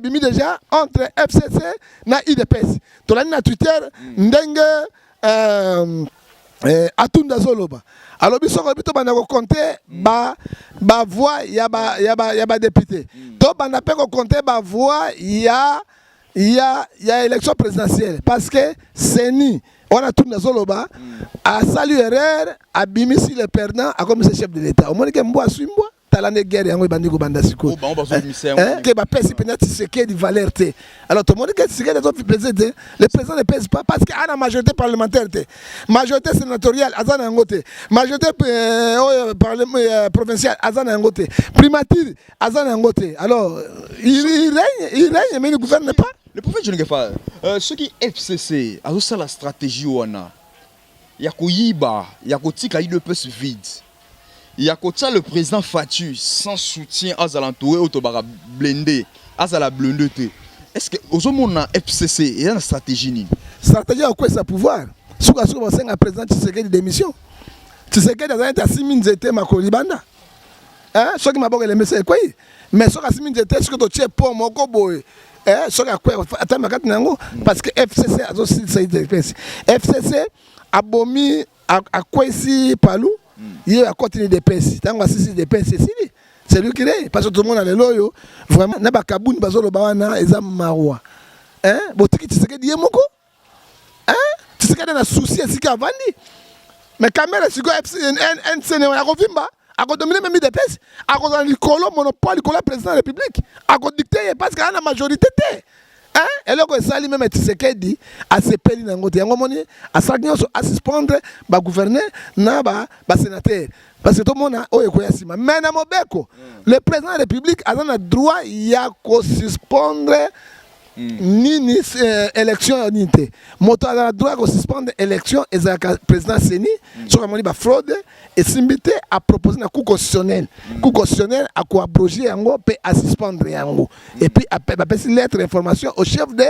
Bimi déjà entre FCC na IDPS. Tolani na Twitter ndenge atunda zoloba. Alors biso ko bito bana ko compter ba voix ya ba député. To bana pe ko compter ba voix ya élection présidentielle parce que Seni on a tout zoloba a salué erreur a bimi si le perdant a comme chef de l'État. Au moins que mbo asumbo talane guerre yango bandi ko banda siko que ba pesi penati seke di valeur te. Alors tout le monde que seke des autres présidents le président ne pèse pas parce qu'il a la majorité parlementaire te, majorité sénatoriale azana ngote, majorité provinciale azana ngote, primature azana ngote. Alors il règne mais il ne gouverne pas. Le prophète John Ngefa, ce qui FCC a aussi la stratégie wana ya koyiba ya kotika IDPS vide. Il y a le président Fatu sans soutien à l'entouré autobara blindé, à la blindé. Est-ce que aux hommes FCC il y a une stratégie ni? Stratégie à quoi ça pouvoir? Sous un président Tshisekedi démission. Tshisekedi a été à 6 000 étés ma kolibanda. Hein? Ce qui m'aบอกles messages quoi? Mais ce qui a 6 000 étés ce que tu tiens pour mon koboy. Hein? Ce qui a quoi? Attends ma carte nango parce que FCC a aussi c'est FCC a bomi à quoi ici palou? Il a continué des pinces. Tant que c'est des pinces, c'est lui qui est. Parce que tout le monde a les loyaux. Vraiment, n'a pas kaboun, bazolo bawana, ezam marwa. Hein? Botiki, tu sais que dié moko? Hein? Tu sais qu'il y a un souci ici qui a vendu. Mais caméra, si tu as un sénégal, à Rovimba, à dominer même des pinces, à cause de l'écolo, monopole, l'écolo président de la République, à cause dicter, parce qu'il y a la majorité. Hein? Et là, ça lui même Tshisekedi à se payer dans côté ngomoni à s'agir à suspendre ba gouverner na ba sénateur parce que tout le monde a oyekoyasima mais na mobeko le président de la République a un droit ya ko suspendre ni élection unité moto a droit ko suspendre élection et le président Seni sur comme on dit ba fraude et s'inviter à proposer un coup constitutionnel à quoi abroger yango pe à suspendre yango et puis à passer lettre d'information au chef de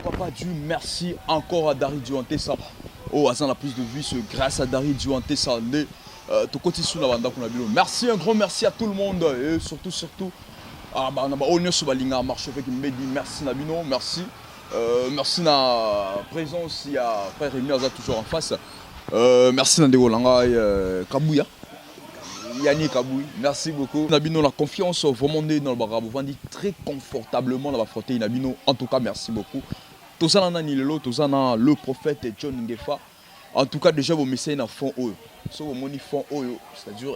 pourquoi pas Dieu merci encore à Dari Diouantessa Azan la plus de vues grâce à Dari Diouantessa merci un grand merci à tout le monde et surtout merci Nabino merci merci na présence il y a frère Rémi Aza toujours en face merci Nandegolanga Kabouya Yannick Kaboui, merci beaucoup. Nabino, la confiance vraiment dans le barabou, vous très confortablement dans la frotter Nabino. En tout cas, merci beaucoup. Tout ça, le prophète John Ngefa. En tout cas, déjà, vos messages dans fond haut. C'est-à-dire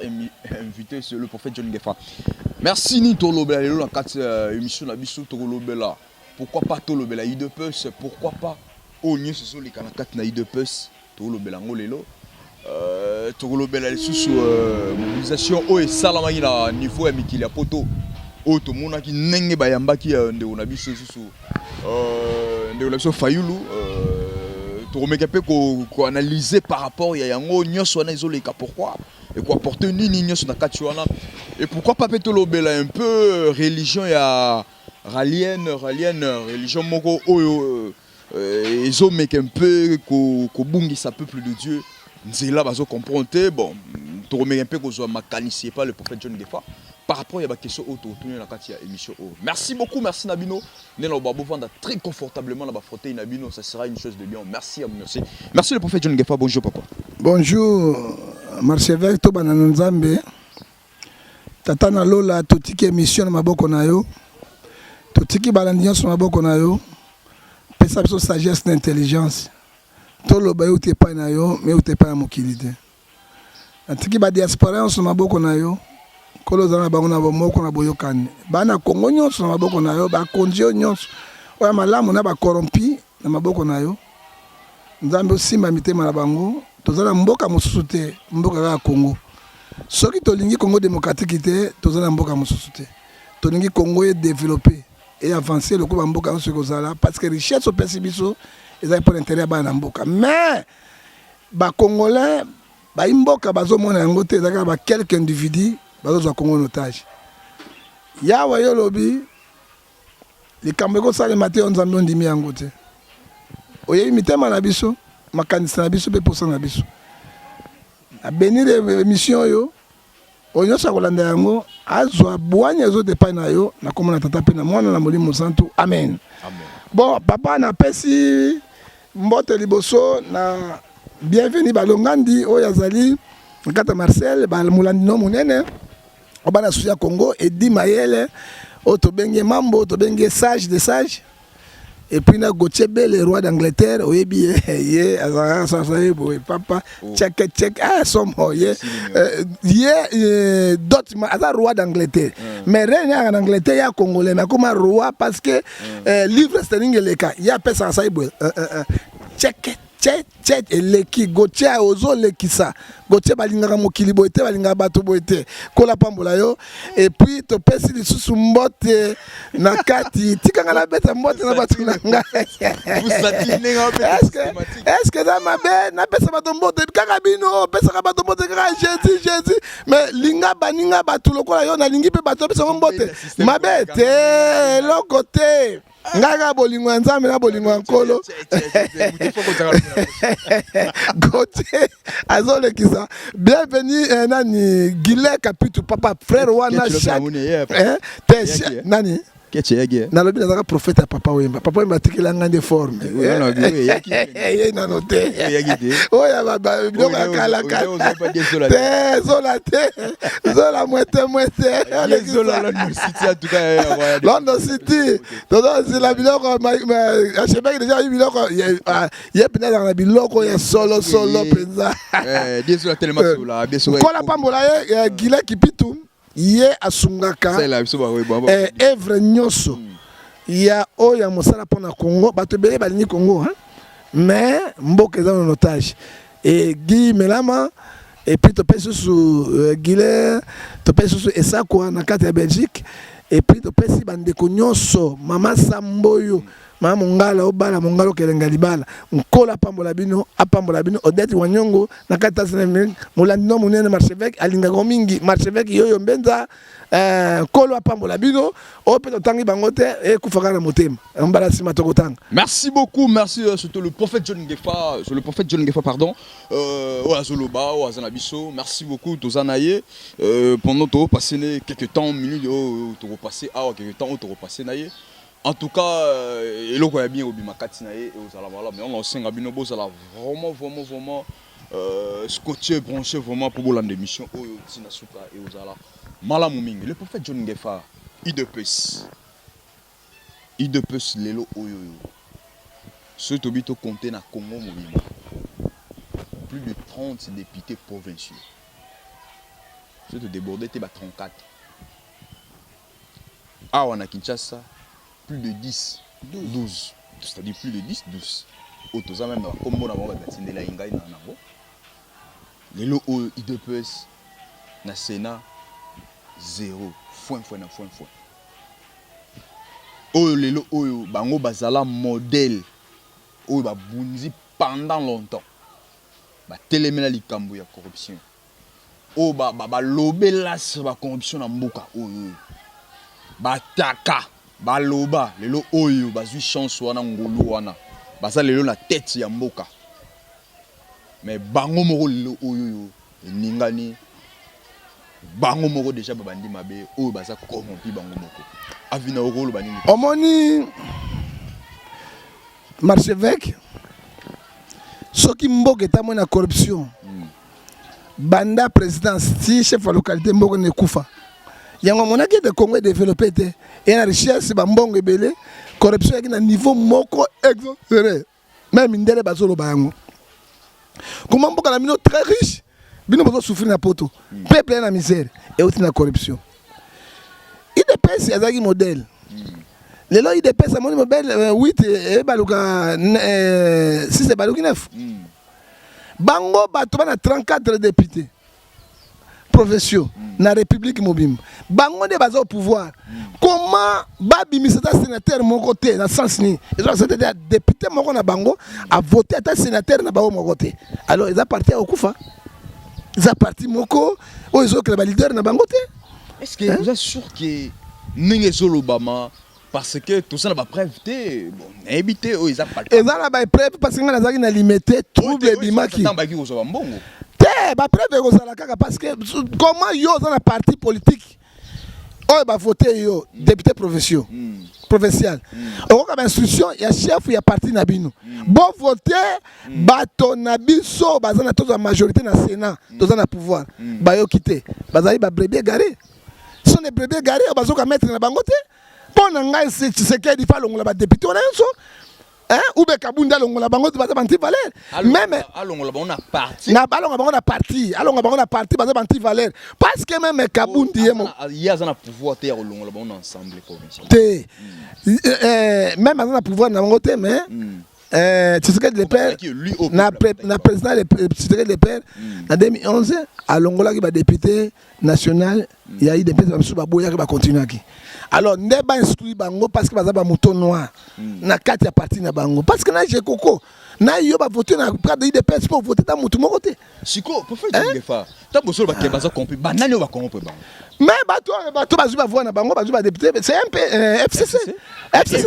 inviter le prophète John Ngefa. Merci ni Tolobela, la 4 émission Nabiso Tolobela. Pourquoi pas Tolobela IDPS? Pourquoi pas Onye ce sont les 4 na IDPS Tolobela ngolelo. Tolobela sous mobilisation et salamaki na niveau ya mikili ya poto o to mona ki nenge bayambaki ndeko na biso sous ndeko na biso fayulu to remeka pe ko analyser par rapport ya yango nyonso na izoleka pourquoi et quoi apporter nini nyonso na kati wana et pourquoi pas Tolobela un peu religion ya ralienne religion moko oyo ezomeka un peu ko bungisa peuple de Dieu. Nzela bazo comprendre bon to remet un peu ko zo makanisi pas le prophète John Ngefa par rapport à la question autour de la katia émission. Merci beaucoup, merci Nabino. Nelo babo vendre très confortablement là-bas frotter Nabino, ça sera une chose de bien. Merci le prophète John Ngefa. Bonjour papa. Bonjour Marchevêque to banana Nzambe. Tata na lola totiki émission na maboko na yo. Totiki balandion sur maboko na yo. Pesa biso sagesse d'intelligence. Tolo ba yote pa na yo mais yote pa mokili te antiki ba diaspora on maboko na yo kolo zana bango na bomoko na boyokani bana Kongo nyonso na maboko na yo ba kondio nyonso oya malamu na ba corrompi na maboko na yo Nzambe osimba mitema na bango tozala mboka mosusu te mboka ka Kongo soki tolingi Congo démocratique te tozala mboka mosusu te tolingi Congo est développé et avancer le ko ba mboka so kozala parce que richesse au pesibiso ils ont pour l'intérêt à Namboka. Mais, les Congolais, les Mboka, quelques individus, ils ont Congo en otage. Il y a un lobby, les Camerounais, ça les matin, on a mis en côté. Il y a un Manabiso, ma candidat Nabiso, pour son Nabiso. À bénir les missions, onyosa kolanda yango azwa bwanya zo de pa na yo na komona tata pe na mwana na molimo santu amen. Amen. Bon papa na pesi mbote liboso na bienvenue balongandi oyo azali Nkata Marcel balmulandi no munene obana suya Congo Edi Mayele otobenge mambo tobenge sage de sage. Et puis na Gochebe le roi d'Angleterre oyebi ye azara sa papa check somo ye d'autres azara roi d'Angleterre mais rien en Angleterre ya congolais mais comme roi parce que livre sterling leka ya pesa sa ibo check eleki Gotia ozo lekisa Gotia balingaka mokili boete balingaka bato boete kola pambola yo et puis to pesi lisusu mbote na kati tikanga na beta mbote na bato na nga est-ce que dans ma be na pesa bato mbote kaka bino pesa bato mbote kaka Jésus mais linga baninga bato lokola yo na lingi pe bato pesa mbote mabete lokote ngaga bolingo nzambe na bolingo nkolo Gauthier azolekisa bienvenue nani Guillet Kapitu papa frère wana nani na lobi nazaka prophète ya papa Wemba tikela ngande forme ye na note oya baba biloko ya kala te zola te zola mwete London City todo la biloko achebeki déjà biloko ye pina na biloko ya solo penza kola pambola ye Guillet Kapitu ye asungaka evre nyoso ya oya mosala pona Congo bato bele balingi Congo mais mboka eza en otage et Guy Melama et puis to pesi su Guillet to pesi su Esakwa na kati ya Belgique et puis to pesi bandeko nyoso mama Samboyo mama Mongala obala Mongala kelenga libala nkola pambola bino apambola bino Odette Wanyongo na kata sene mulandi no munene marchevêque alinga mingi marchevêque yoyo mbenza kolo apambola bino opeto tangi bangote e kufaka na motema mbala sima tokotanga. Merci beaucoup, merci surtout le prophète John Ngefa pardon Oazoloba Oazanabiso, merci beaucoup Tozanaye pendant to passer quelques temps minutes to repasser quelques temps to repasser naye. En tout cas, il y a bien Obimakati et aux Alamala, mais on a aussi un binobo, ça vraiment scotché, branché vraiment pour l'émission et aux Alamala. Malamuming, le prophète John Ngefa, Idepes, Lelo Oyo. Ce Tobito compté na Congo Mobima. Plus de 30 députés provinciaux. Ce te débordé, t'es 34. Ah, on a Kinshasa. Plus de 10, 12, c'est-à-dire plus de 10, 12. Autoza même comme on a dit la ingai na nango. Lelo o IDPS na Sénat 0 point. O lelo o bango bazala modèle o ba bunzi pendant longtemps. Ba telemena likambo ya corruption. O ba lobela sur ba corruption na mboka o ba taka baloba lelo oyo bazui chance wana ngolu wana baza lelo na tête ya mboka mais bango moko lelo oyo ningani bango moko déjà babandi mabe oyo baza corrompi bango moko avina rolo banini omoni marchevêque soki mboka etamwe na corruption banda présidence ti chef de localité mboka ne kufa yango monaki de Congo développé te et la richesse ba mbongo ebele corruption qui na niveau moko exagéré même ndele bazolo bango comment mboka na bino très riche bino bazo souffrir na poto peuple na misère et aussi na corruption IDPS azaki modèle lelo IDPS amoni modèle 8 et baluka 6 et baluki 9 bango bato bana 34 députés profession na République mobile bango de baza au pouvoir comment babimisa ta sénateur mon côté na sens ni c'est-à-dire député moko na bango a voté ta sénateur na bango mon côté alors ils a parti au Kufa ils a parti moko o ils ont que leader na bango te est-ce que vous êtes sûr que ninge solo Obama parce que tout ça n'a pas preuve bon éviter ils a pas ils a la preuve parce que na zaki na limité trouble bimaki ba preuve kozala kaka parce que comment yo dans la parti politique oyo ba voter yo député provincial okoka ba instruction ya chef ya parti na bino bon voter bato na biso baza na toza majorité na Sénat toza na pouvoir ba yo quitter bazali ba brebis garé sont des brebis garés bazoka mettre na bango te pona ngai Tshisekedi fa longola ba député on a un so ou bien Kabunda longola bango baza banti valeur même alongola bango na parti na balonga bango na parti baza banti valeur parce que même Kabundi il y a un pouvoir te ya longola bango ensemble provincial te même baza na pouvoir na bango te mais Tshisekedi le père na président Tshisekedi le père en 2011 alongola ki ba député national ya IDPS ba musu ba boya ki ba continuer ki alors ne ba instruire bango parce que baza ba mouton noir na kati ya parti na bango parce que na je koko na yo ba voter na cadre IDPS pour voter ta mouton moko te siko pour faire des efforts ta bosolo ba ke baza compris banani ba comprendre bango mais bato bazu ba voir na bango bazu ba député c'est un peu FCC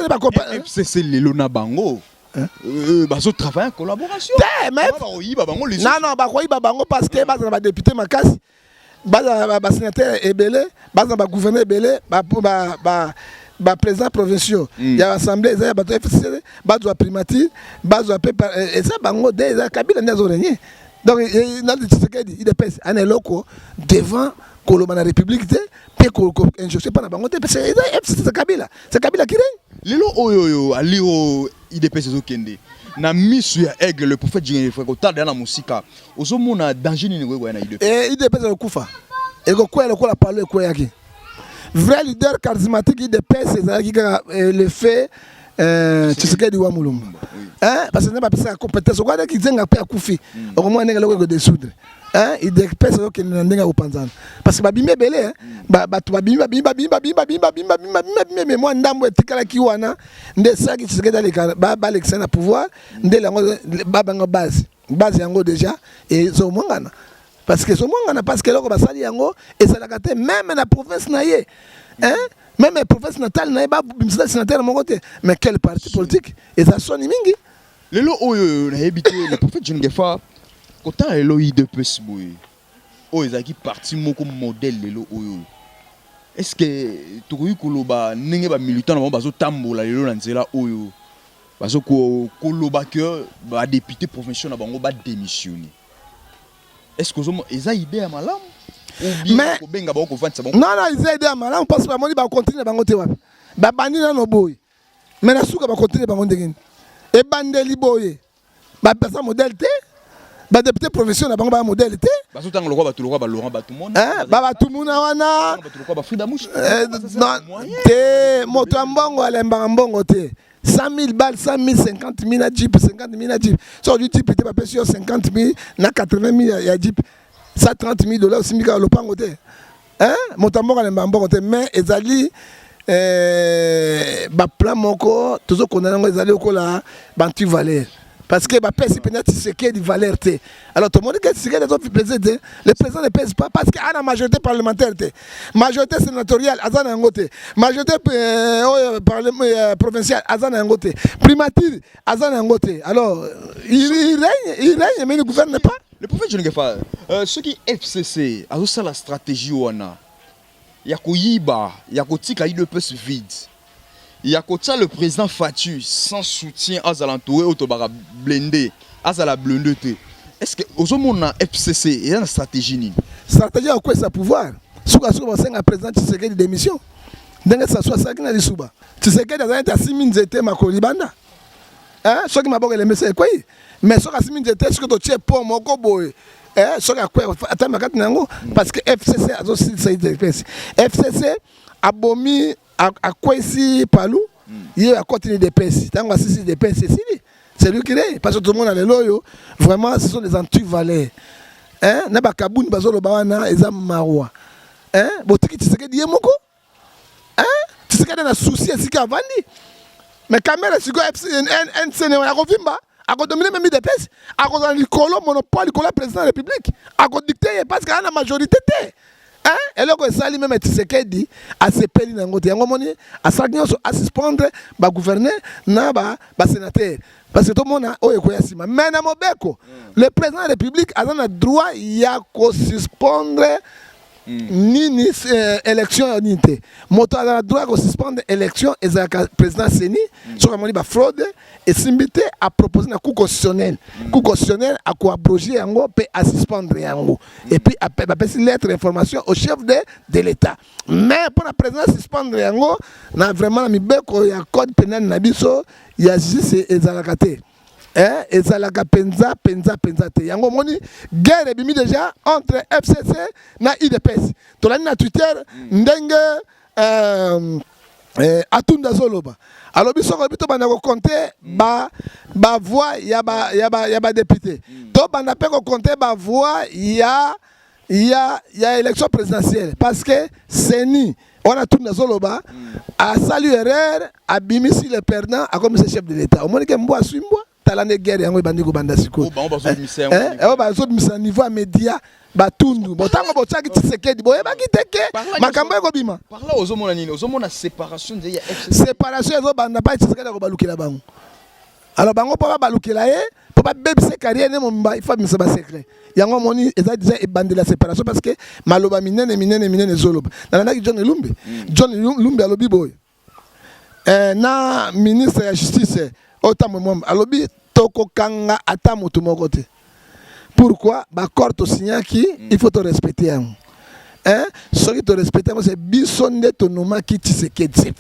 ne ba comprendre FCC lelo na bango bazo travailler en collaboration mais non ba koyiba bango parce que baza ba député makasi baza ba sénateur ebele baza ba gouverneur ebele ba président provincial ya assemblée ya bato FCC bazo primature bazo et ça bango déjà Kabila ndazo régner donc na Tshisekedi il dépêche en eloko devant koloba na république te pe ko injecté pas na bango te parce que FCC c'est Kabila qui règne lelo oyo aliro IDPS ezokende na misu ya aigle le prophète Jérémie frère kotada na musika ozomona danger nini kwa na IDPS IDPS okufa ekokwela ko la parler ko yaki vrai leader charismatique IDPS ezaki le fait Tshisekedi wa Mulumba parce que n'est pas ça compétence quoi qui zenga pe akufi okomwa ndenge loko ko desoudre IDPS ko na ndenge opanzana parce que babimbe belé bato babimba mais moi ndambo etikala ki wana nde saki Tshisekedi aleka ba l'excès na pouvoir nde lango babanga base yango déjà et zo mongana parce que loko basali yango et ça la kate même na province na ye même la province natale na ba bimsala sénateur mon côté mais quel parti politique et ça sonne mingi lelo oyo na habité le prophète Jingefa kota lelo IDPS boy oyo ezaki parti moko modèle lelo oyo est-ce que tokoyi koloba ndenge ba militant na bango bazo tambola lelo na nzela oyo bazo koloba que ba député provincial na bango ba démissionner est-ce que eza idée ya malamu mais non ils aident à malin parce que ba moni ba continuer bango te wapi ba bandi na no boy mais na suka ba continuer bango ndengeni e bandeli boy ba pesa modèle te ba député provincial na bango ba modèle te ba sotanga lokwa ba tulokwa ba Laurent Batumona ba tumuna wana ba tulokwa ba Frida Mouche te moto ambongo alemba mbongo te 100 000 balles, 100 000, 50 000 à Jeep, 50 000 à Jeep. Sur du type, tu peux payer 50 000, 80 000 à Jeep. Ça, $30 000 aussi, Mika Lopango. Mon tambour à l'embambour, mais Ezali, plan moko, tout ce qu'on a, Ezali au cola, Bantu Valère. Parce que ma pèse, c'est qu'il y a des valeurs. Alors, tout le monde dit que les autres pèsent, le président ne pèse pas parce qu'il y a une majorité parlementaire. Majorité sénatoriale, Azan Angote. Majorité provinciale, Azan Angote. Primature, Azan Angote. Alors, il règne, mais il ne gouverne pas. Le prophète Jérémie, ce qui est FCC, c'est la stratégie. Il y a Koyiba, il y a Kotika, il peut se vide. Il y a le président Fatu sans soutien à Zalantouré Otobara blindé, à la blindé. Est-ce que aujourd'hui on a FCC et une stratégie? Stratégie à quoi ça pouvoir? Souka souka c'est un président Tshisekedi démission. Donc ça soit ça qui n'a dit souba. Tshisekedi a été assis minzete makolibanda. Ce qui m'aบอกles messages quoi? Mais ce qui a assis minzete ce que tu tiens pour mon koboy. Ce qui a quoi? Attends ma carte nango parce que FCC a aussi c'est FCC a bomi à quoi ici Palou il y a continué des pinces tant que c'est des pinces c'est lui qui est parce que tout le monde a les loyaux vraiment ce sont des anti-valeurs n'a pas Kaboun bazolo bawana ezam marwa botiki Tshisekedi yemoko Tshisekedi na souci ici qu'avandi mais caméra siko NCN ya kovimba a dominer même des pinces a ko dans le monopole ko la président de la République a ko dicter parce qu'il y a la majorité eloko esali même Tshisekedi asepeli nango te yango moni asali nyonso asuspendre bagouverneur na basénateur parce que tout le monde a ekoya nsima mais na mobeko le président de la république aza na droit ya kosuspendre nini élection ya nini te moto aza na droit ya kosuspendre élection ezalaka président seni soki amoni bafraude esimbi te apropose na cour constitutionnel cour constitutionnel akoabroge yango mpe asuspendre yango et puis bapesi lettre d'information au chef de l'état mais mpona président suspendre yango na vraiment na mibeko ya code pénal na biso ya justice ezalaka te ezalaka penza te yango moni guerre ebimi déjà entre FCC na IDPS tolani na Twitter ndenge atunda zoloba alobi soko bito bana ko compter ba voix ya ba député to bana pe ko compter ba voix ya élection présidentielle parce que seni on a tout zoloba a salué erreur abimisi le perdant a comme chef de l'état au moni ke mbo aswimbo talane guerre yango bandi ko banda siko bazo misa niveau média batundu botango botsaki Tshisekedi boyebaki teke makambo ekobima parla ozomona nini ozomona séparation de ya FCC séparation ezo banda pa Tshisekedi ko balukela bango alors bango pa balukela ye po ba bebise carrière ne momba il faut misa ba secret yango moni eza déjà ebande la séparation parce que maloba minene zoloba nanaki John Lumbe alobi boy na ministre ya justice otamwe mom alobi tokokanga ata mutu moko te pourquoi ba corps to signaki il faut te respecter ce qui te respecte c'est bisonde tonoma ki Tshisekedi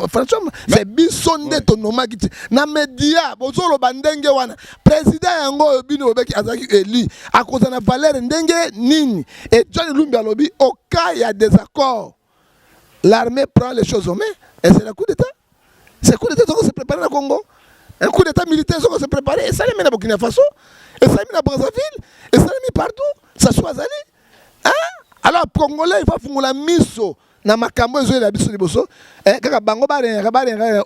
franchement c'est bisonde tonoma ki na media bozolo bandenge wana président yango bino obeki azaki élu à cause na valeur ndenge nini et John Lumbi alobi au cas il y a des accords l'armée prend les choses en main et c'est le coup d'état qui se prépare au Congo. Un coup d'état militaire qui se prépare et ça les met à Burkina Faso et ça les met à Brazzaville et ça les met partout ça soit allé alors congolais il faut faire la miso na makambo ezo la biso liboso kaka bango ba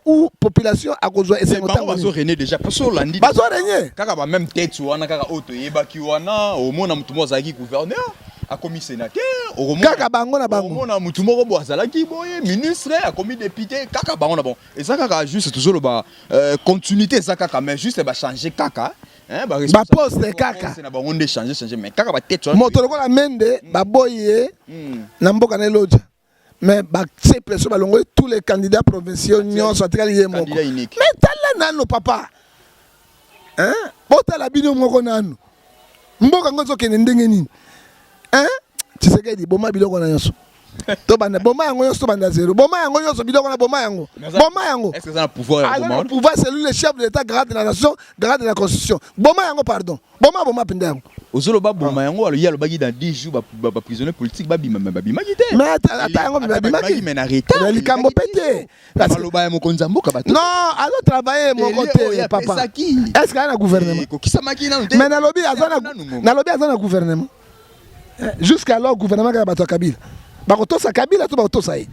ou population a kozwa ese ngota bazo régner déjà parce que Hollande bazo régner kaka ba même tête wana kaka auto yebaki wana au mona mutu mo zaki gouverneur a commis sénateur au kaka bango na bango mona mutu moko bo azalaki boye ministre a commis député kaka bango na bon et ça kaka juste toujours le ba continuité ça kaka mais juste ba changer kaka ba poste kaka c'est na bango de changer mais kaka ba tête moto lokola mende ba boye na mboka na loja mais ba c'est pression ba longo tous les candidats provinciaux nyon soit lié moko mais tala nano papa bota la bino moko nano mboka ngozo kene ndenge nini Tshisekedi boma biloko na nyonso to banda boma yango nyonso banda zéro boma yango nyonso biloko na boma yango est-ce que ça a pouvoir le pouvoir c'est lui le chef de l'état garde de la nation garde de la constitution boma yango pardon boma penda yango ozolo ba boma yango alo yalo bagi dans 10 jours ba prisonnier politique ba bima gité mais ata yango bima mais na reta likambo pété alo ba mo konzamboka ba non alo travailler mon côté papa est-ce qu'il y a un gouvernement mais nalobi azana gouvernement jusqu'alors gouvernement ka bato Kabila bakotosa Kabila to bakotosa ye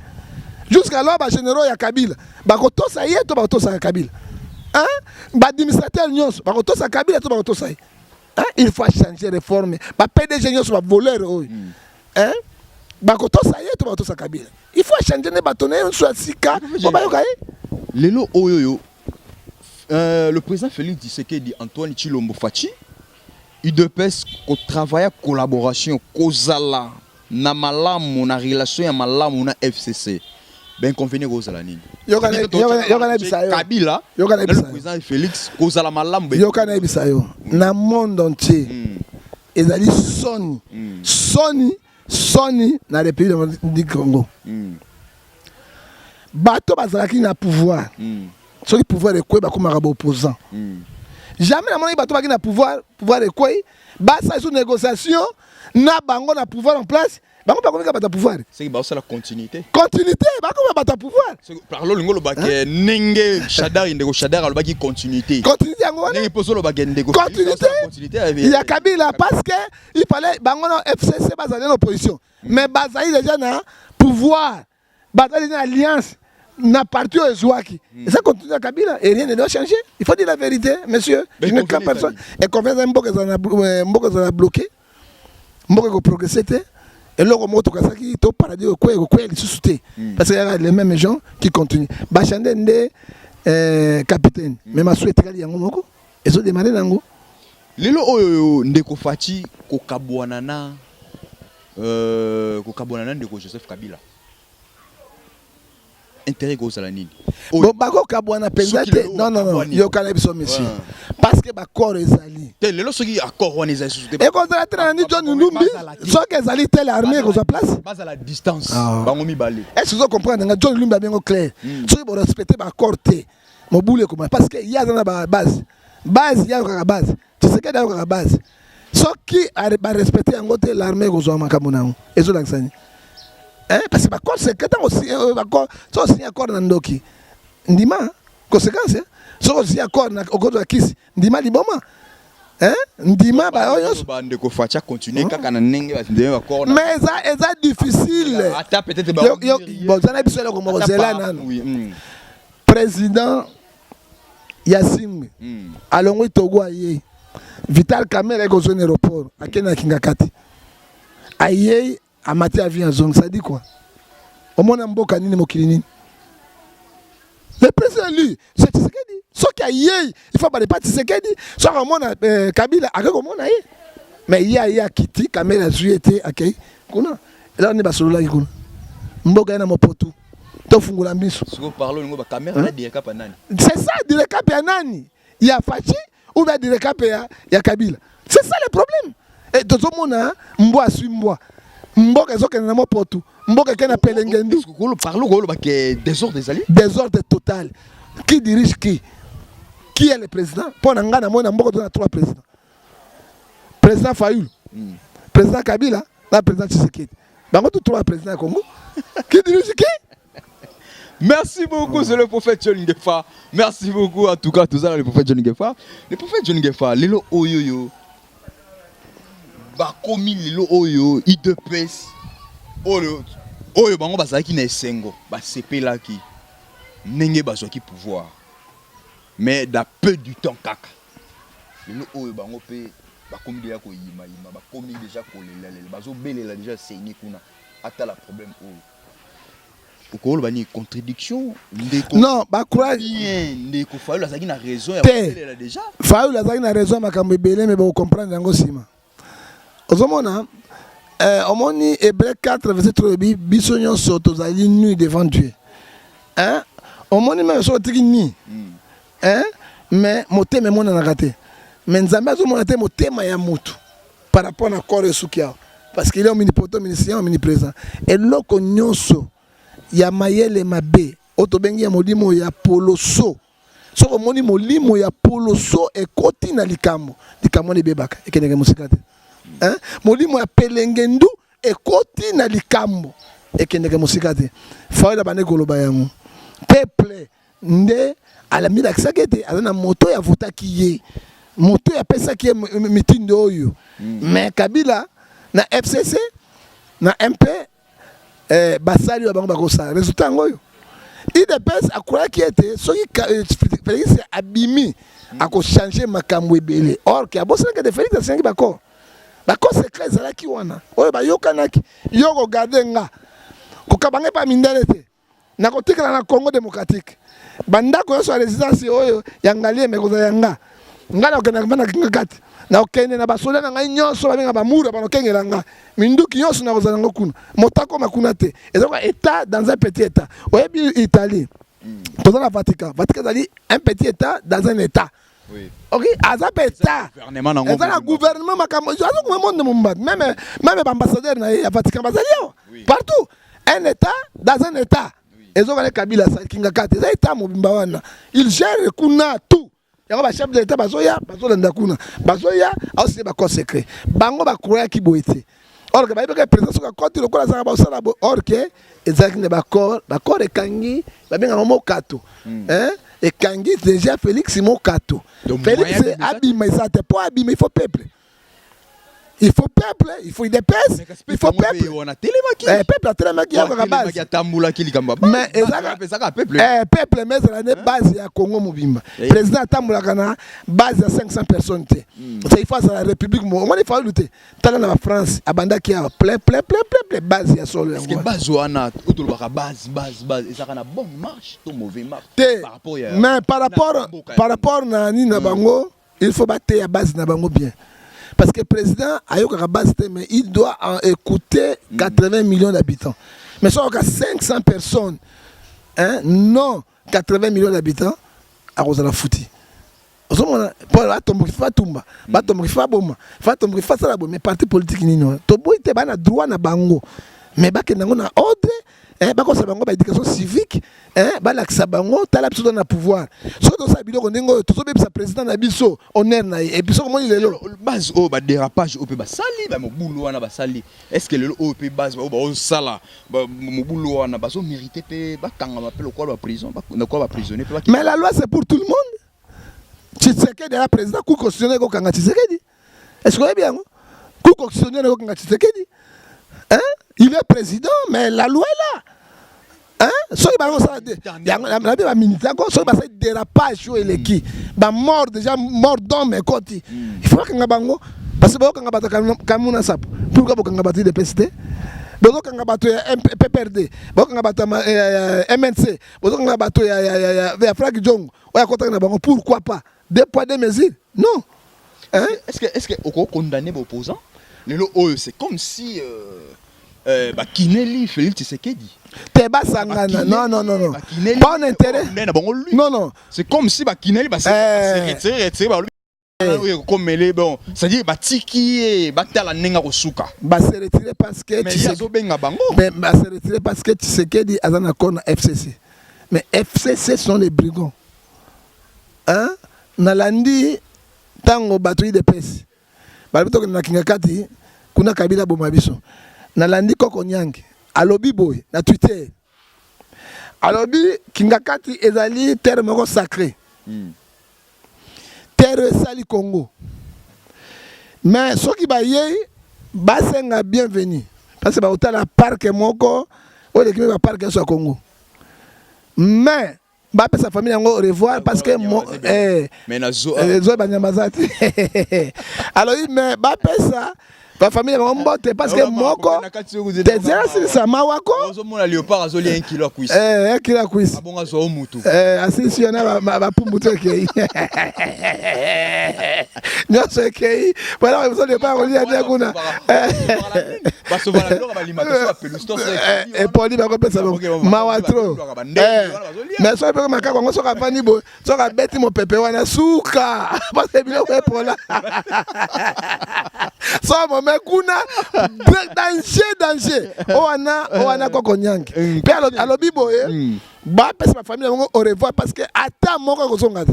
jusqu'alors ba généraux ya Kabila bakotosa ye to bakotosa Kabila ba administrateur nyonso bakotosa Kabila to bakotosa ye il faut changer réforme ba PDG nyonso ba voleur oyo bakotosa ye to bakotosa Kabila il faut changer ne batone soit sika ba bayoka ye lelo oyoyo le président Félix Tshisekedi Antoine Tshilombo Fachi UDPS ko travailler collaboration kozala na malamu na relation ya malamu na FCC ben convenir kozala nini yokana bisayo Kabila le président Félix kozala malamu ben yokana bisayo na monde entier ezali soni na République du Congo bato bazalaki na pouvoir soki pouvoir ekweba komaka ba opposant jamais na moni bato baki na pouvoir ekoi basa sous négociation na bango na pouvoir en place bango ba komika bata pouvoir c'est ba ça la continuité bango ba bata pouvoir parlo lingo lo ba ke nenge Shadar ndeko Shadar lo ba ki continuité yango wana nenge poso lo ba ke ndeko continuité il y a Kabila parce que il fallait bango na FCC bazali en opposition mais bazali déjà na pouvoir bazali na alliance na parti au Zouaki. Et ça continue à Kabila et rien ne doit changer. Il faut dire la vérité, monsieur. Je ne crains personne. Et confiance à Mboka, ça a bloqué. Mboka a progressé. Et là, on qui au paradis au quoi les sous-soutés. Parce qu'il y a les mêmes gens qui continuent. Bachandende capitaine. Mais ma souhaite qu'elle y a un mot. Ils ont démarré nango. Lelo oyo ndeko Fati ko kabwanana ndeko Joseph Kabila. Intérêt ko sala nini? Bon bako kabwana penzate. Non, yo kana biso monsieur. Parce que bakor ezali. Te lelo soki accord wana ezali sous. Et quand ça tra ni John Numbi, soit que ezali telle armée ko sa place. Base à la distance. Bango mi balé. Est-ce que vous comprenez nga John Numbi bien clair. Soki bo respecter bakor te. Mo boule comment parce que il y a dans la base. Base ya ka base. Tu sais que dans la base. Soki a respecter en côté l'armée ko zo makamona. Ezo laksani. Parce que bakor c'est que aussi bakor so aussi accord na ndoki. Ndima conséquence so aussi accord na okozo akisi. Ndima liboma. Ndima ba oyo bande ko Fati continuer kaka na ndenge ba ndenge accord. Mais ça difficile. Ata peut-être ba. Bon ça na biso ko mo zela nanu. Président Yassim alongwe Togo aye Vital Kamerhe ko zone aéroport akena kingakati aye amati avion zone ça dit quoi omona mboka nini mokili nini le président lui c'est Tshisekedi so ki aye il faut pas Tshisekedi so omona Kabila akako mona ye mais aye akiti Kamerhe azuete akei kuna là on est basolola kuna mboka na mopotu tofungula mbiso siko parlo ngo ba caméra direct pa nani c'est ça direct pa nani il y a Fati ou bien direct pa ya Kabila c'est ça le problème et tout le monde mboa sui mboa mboka zoke na mopotu mboka kena pelengendu ko parlo ko ba que désordre total qui dirige qui est le président pour ngana mona mboka na trois président Fayoul président Kabila la président Tshisekedi bango tous trois présidents Congo qui dirige qui. Merci beaucoup, c'est le prophète John Ngefa. Merci beaucoup, en tout cas, tout ça, le prophète John Ngefa. Le prophète John Ngefa, Lelo Oyoyo, Bakomi Lelo Oyo, IDPS, Oyo, Bango Basaki Nesengo, Basepe Laki, Nenge Basoki pouvoir. Mais d'un peu du temps, kaka. Lelo Oyo, Bango Pe, Bakomi déjà ko yima, Bakomi déjà ko lelele, Bazo Bele déjà saigné kuna, ata la problème Oyo. Pourquoi il y a une contradiction? Non, bah quoi? Ndeko Fayoul a une raison. Déjà. Fayoul a une raison, mais quand mais vous comprenez dans Gosima. Ozomona, omoni Hébreux 4 verset 3 bisognon soto zali nu devant Dieu. Omoni même so tiki ni. Mais motema mona na raté. Mais nzambe azomona te motema ya mutu par rapport na corps sukia parce qu'il est omnipotent, omniscient, omniprésent. Et loko nyonso ya mayele mabe otobengi ya molimo ya poloso soko moni molimo ya poloso ekoti na likambo ne bebaka ekeneke musika te molimo ya pelengendu ekoti na likambo ekeneke musika te Fayoul bane koloba yango peuple nde alamila kisakete azana moto ya votaki ye moto ya pesa ki mitindo oyo mais Kabila na FCC na MP basali bango bakosa résultat ngoyo IDPS akura qui était soki Félix abimi ako changer makambo ebele or que abosa que de Félix asengi bako secret zala ki wana oyo bayokanaki yoko garder nga ko kabange pa mindele te na kotikala na Congo démocratique bandako yo so résistance oyo yangalie mekoza yanga ngana okena bana kingakati na okende na basoda na ngai nyonso babenga bamura banokengela nga minduki nyonso na kozala ngo kuna motako makuna te ezaka état dans un petit état oyebi Italie toza na Vatican ezali un petit état dans un état oui ok azapa état ezala gouvernement makambo azo monde mumba même ambassadeur na ya Vatican bazali partout un état dans un état ezokale Kabila sa kingakati za état mobimba wana il gère kuna tout. Il y a un chef de l'État, bazoya, bazoya, aussi des corps secrets. Bango ba courir qui boité. Or que le président sur la côte le corps ça ba or que exact ne ba corps et kangi, ba benga mo kato. Et kangi déjà Félix mo kato. Félix abîme ça te pas abîmer il faut peuple. Il faut peuple, il faut des pèses, il faut peuple. On a télémaki. Peuple a télémaki à la base. Mais peuple, mais la base à Congo Mobimba. Président Tamboula Kana, base à 500 personnes. Il faut à la République, il faut lutter. Tant la France, à Banda qui a plein, base à sol. Est-ce que base ou ana, base, et ça a une bonne marche, ou mauvaise marche. Mais par rapport à Nina Bango, il faut battre à base na Bango bien. Parce que le président a eu la base, mais il doit en écouter 80 millions d'habitants. Mais si on a 500 personnes, hein, non 80 millions d'habitants, à Rosala Fouti. Mais parti politique, il droit na bango. Mais il y a ordre. Bako sabango ba éducation civique balakisa bango tala biso na pouvoir soki tosala biloko ndenge oyo tozobebisa président na biso honneur na ye et puis soki omoni lelo base oyo badérapage oyo mpe basali bamobulu wana basali est-ce que lelo oyo mpe base oyo baosala mobulu wana bazomérite mpe bakangama mpe lokola baprison lokola baprisonnier mpe mais la loi c'est pour tout le monde. Tshisekedi ya président cour constitutionnelle ekokanga Tshisekedi, est-ce que oyebi yango cour constitutionnelle ekokanga Tshisekedi? Il est président, mais la loi est là. Hein? Soki bango ça na ba militaire ko soki ba ça dérapage yo eleki ba mort déjà mort d'homme ekoti il faut que bango parce que ba kanga bato kamuna sapo pourquoi ba kanga bato de PST ba kanga bato ya PPRD ba kanga bato MNC ba kanga bato ya Frank Djongo oya kota na bango pourquoi pas deux poids deux mesures non hein? Est-ce que oko condamner ba opposant lelo oyo c'est comme si Bakineli Félix Tshisekedi. Teba Sangana. Non. Pas un intérêt. Non. C'est comme si Bakineli retiré. Comme les bon. C'est-à-dire Batiki Batala Nenga Rosuka. Se retirer parce que se retirer parce que Tshisekedi a un accord FCC. Mais FCC sont les brigands. Hein? Nalandi tango batui de pesi. Balito na kingakati kuna kabila bomabiso. Nalandi Koko Nyangi alobi boy na Twitter alobi kingakati ezali terre moko sacré terre sali Congo mais soki ba yei basenga bienvenue parce que ba otala parc moko o de kimi ba parc so Congo mais ba pesa famille yango au revoir parce que mais na zo banyamazati alors mais ba pesa la famille va monter parce que moko c'est ça mawako ozomona léopard azoli 1 kilo kuis 1 kilo kuis abonga zo mutu asisi yona ba pumbuto kei nyoso kei voilà vous allez pas relier à kuna parce que voilà donc ba limatation appelu store et poli ba kopesa mawatro mais so pe makaka ngo so ka fani bo so ka beti mo pepe wana suka parce que bilo ko pola so mais kuna danger oana Koko Nyangi pe alobi boye ba pesa ma famille au revoir parce que ata moko ko songa te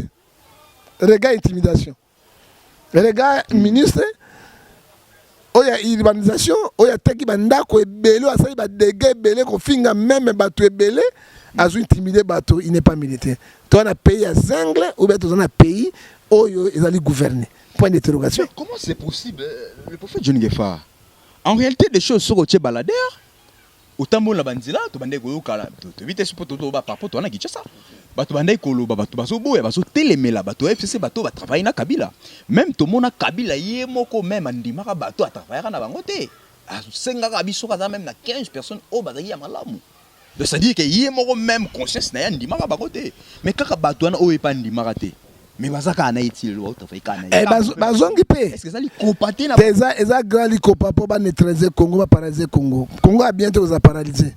regard intimidation regard ministre oya urbanisation oya teki bandako ebele asali ba dégâts ebele ko finga même bato ebele azu intimider bato il n'est pas militaire toi na pays à zingle ou bien toi na pays oyo ezali gouverner. Point d'interrogation. Comment c'est possible, le prophète John Gefa? En réalité, des choses sur le baladeur, autant que la bandila, tu bandes ko kala, tu vite sur poto ba papo, tu na kichasa. Ba tu bande ko lo ba tu baso boya, baso telemela, ba tu FCC bato ba travailler na Kabila. Même to mona Kabila yé moko même andima ka bato a travailler na bango te. A senga ka biso ka même na 15 personnes au bazaki ya malamu. Donc ça dit que yé moko même conscience na ya ndima ka bango te. Mais kaka bato na o e pa ndima ka te. Mais bazaka na itile lo travailler kana. Bazongi pe. Est-ce que ça li copaté na eza grand li copa pour ba neutraliser Congo, ba paralyser Congo. Congo a bientôt za paralyser.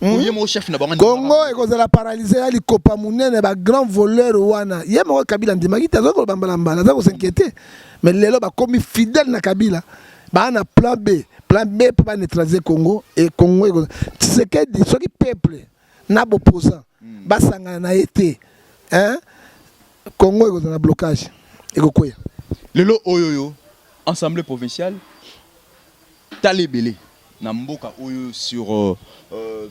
Mon chef na bango Congo ekozala paralyser ali copa munene ba grand voleur wana. Ye mo Kabila ndimaki tazo ko bambala mbala, za ko s'inquiéter. Mais lelo ba komi fidèle na Kabila. Ba na plan B pour ba neutraliser Congo et Congo Tshisekedi soki peuple na opposant ba sangana na été. Hein? Congo est dans un blocage. Lelo oyoyo, Assemblée provinciale, Talébélé, Namboka oyo sur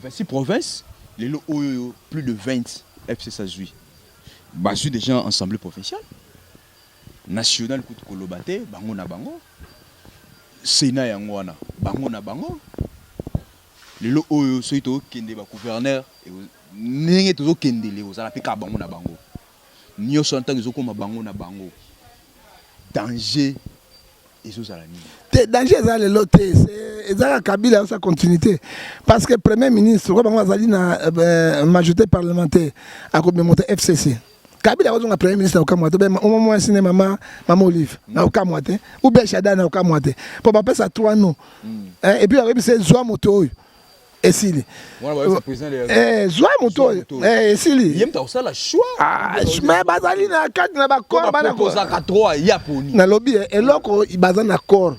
26 provinces, lelo oyoyo, plus de 20 FC Sajui. Basu déjà Assemblée provinciale, nationale Kout Kolobate, Bango na Bango. Sénat yango wana bango na bango lelo oyo soki tokende ba gouverneur ndenge tozokendele ozala mpe ka bango na bango nyonso ntango ezokoma bango na bango danger ezozala nini te danger eza lelo te ezaka Kabila sa continuité parce que premier ministre ko bango azali na majorité parlementaire akomemonte FCC Kabila wazonga premier ministre na okamwa te au moment sine mama Olive na okamwa te ou bien Chada na okamwa te pour pas ça 3 non et puis avec c'est Zoa moto esili Zoa moto esili yem ta osala choix mais bazali na cadre na ba corps bana ko za 3 ya poni na lobby eloko bazana na corps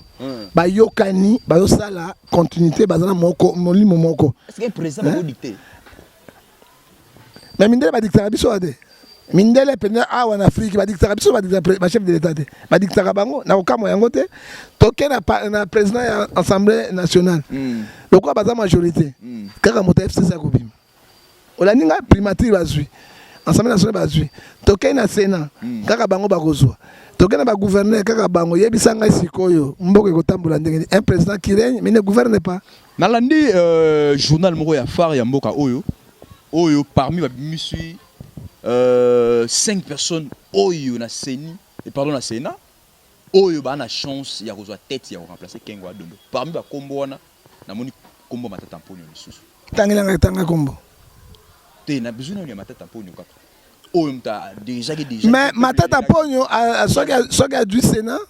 ba yokani ba yosala continuité bazana moko molimo moko est-ce que président va dicter mais mindele ba dictateur biso ade mindele pena awa na Afrique ba dictateur biso ba chef de l'état te ba dictateur bango na okamo yango te toke na président ya assemblée nationale lokwa baza majorité kaka moto FCC akobima olaninga primature bazwi assemblée nationale bazwi toke na sénat kaka bango bakozwa toke na ba gouverneur kaka bango yebisanga sikoyo mboka ekotambola ndenge un président qui règne mais ne gouverne pas nalandi journal moko ya phare ya mboka oyo parmi ba misui 5 personnes oyo na seni et pardon na Sénat oyo ba na chance ya kozwa tête ya remplacer Kengo Adondo parmi ba kombo wana na moni kombo Matata Mponyo lisusu tanga kombo te na besoin ya Matata Mponyo kaka oyo mta déjà mais Matata Mponyo soki a du Sénat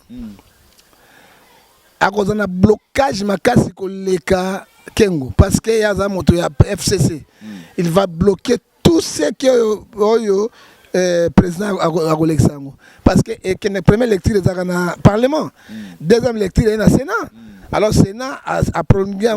a cause na blocage makasi koleka Kengo parce que yaza moto ya FCC il va bloquer tout ce que président a Alexandre parce que la première lecture est dans le Parlement, deuxième lecture est dans le Sénat. Alors Sénat a prolongé